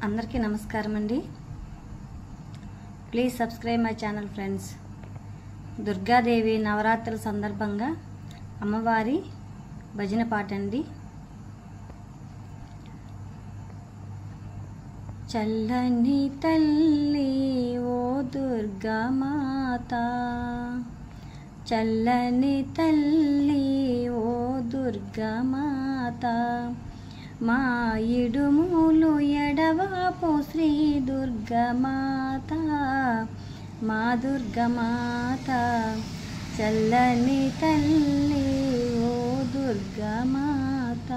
అందరికీ నమస్కారం అండి. Please subscribe my channel friends. Durgadevi నవరాత్రుల సందర్భంగా అమ్మవారి భజన పాట అండి. చల్లని తల్లి ఓ దుర్గా మాత, చల్లని తల్లి ఓ దుర్గా మాత, మా ఇడుములు ఎడవాపు శ్రీ దుర్గమాత, మా దుర్గమాత, చల్లని తల్లి ఓ దుర్గమాత.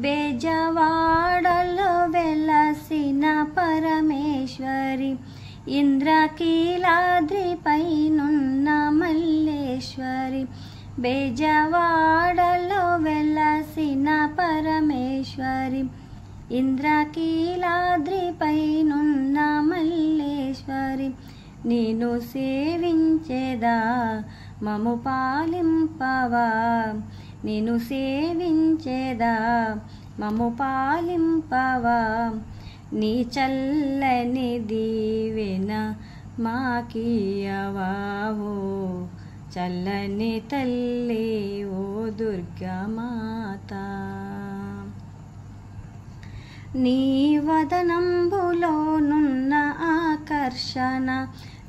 బెజవాడలో వెలసిన పరమేశ్వరి, ఇంద్రకీలాద్రిపైనున్న మల్లేశ్వరి, బెజవాడలో వెలసిన పరమేశ్వరి, ఇంద్రకీలాద్రిపైనున్న మల్లేశ్వరి, నేను సేవించేదా మము పాలింపవా, నేను సేవించేదా మము పాలింపవా, నీ చల్లని దీవెన మాకియవా ఓ చల్లని తల్లి ఓ దుర్గమాత. నీ వదనంబులోనున్న ఆకర్షణ,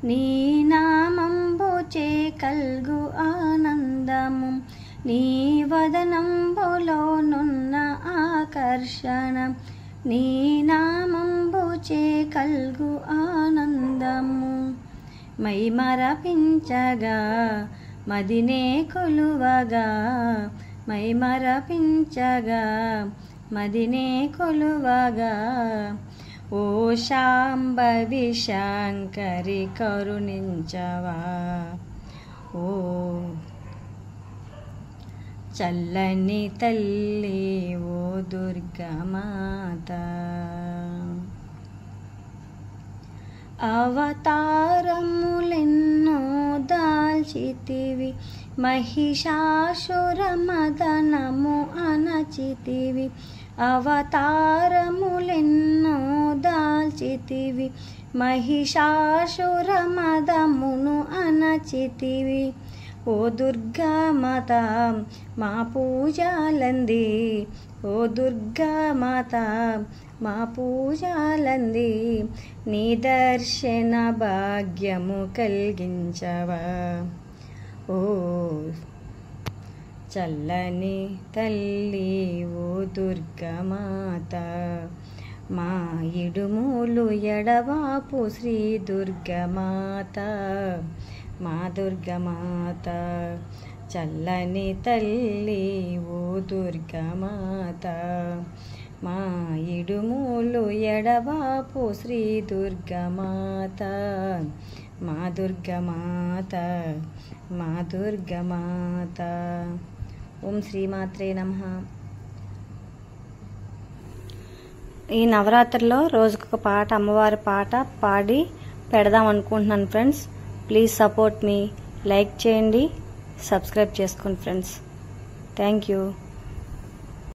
నీ నామంబు చే కల్గు ఆనందము, నీ వదనంబులోనున్న ఆకర్షణ, నీ నామంబు చే కల్గు ఆనందము, మై మరపించగా మదినే కొలువగా, మై మరపించగా మదినే కొలువగా, ఓ శాంభవి శంకరి కరుణించవా ఓ చల్లని తల్లి ఓ దుర్గమాత. అవతారములెన్నో దాల్చితివి, మహిషాసుర మదనము అనచితివి, అవతారములెన్నో దాల్చితివి, మహిషాసుర మదమును అనచితివి, ఓ దుర్గామాత మా పూజలంది, ఓ దుర్గామాత మా పూజలంది, నీ దర్శన భాగ్యము కలిగించవా ఓ చల్లని తల్లి ఓ దుర్గమాత, మా ఇడుములు ఎడవాపు శ్రీ దుర్గమాత, మా దుర్గమాత, చల్లని తల్లి ఓ దుర్గమాత, మా ఇడుములు ఎడవాపు శ్రీ దుర్గమాత, మా దుర్గమాత, మా దుర్గమాత. ఓం శ్రీమాత్రే నమః. ఈ నవరాత్రిలో రోజుకొక పాట, అమ్మవారి పాట పాడి పెడదాం అనుకుంటున్నాను friends. Please support me, like చేయండి, సబ్స్క్రైబ్ చేసుకోండి ఫ్రెండ్స్. Thank you.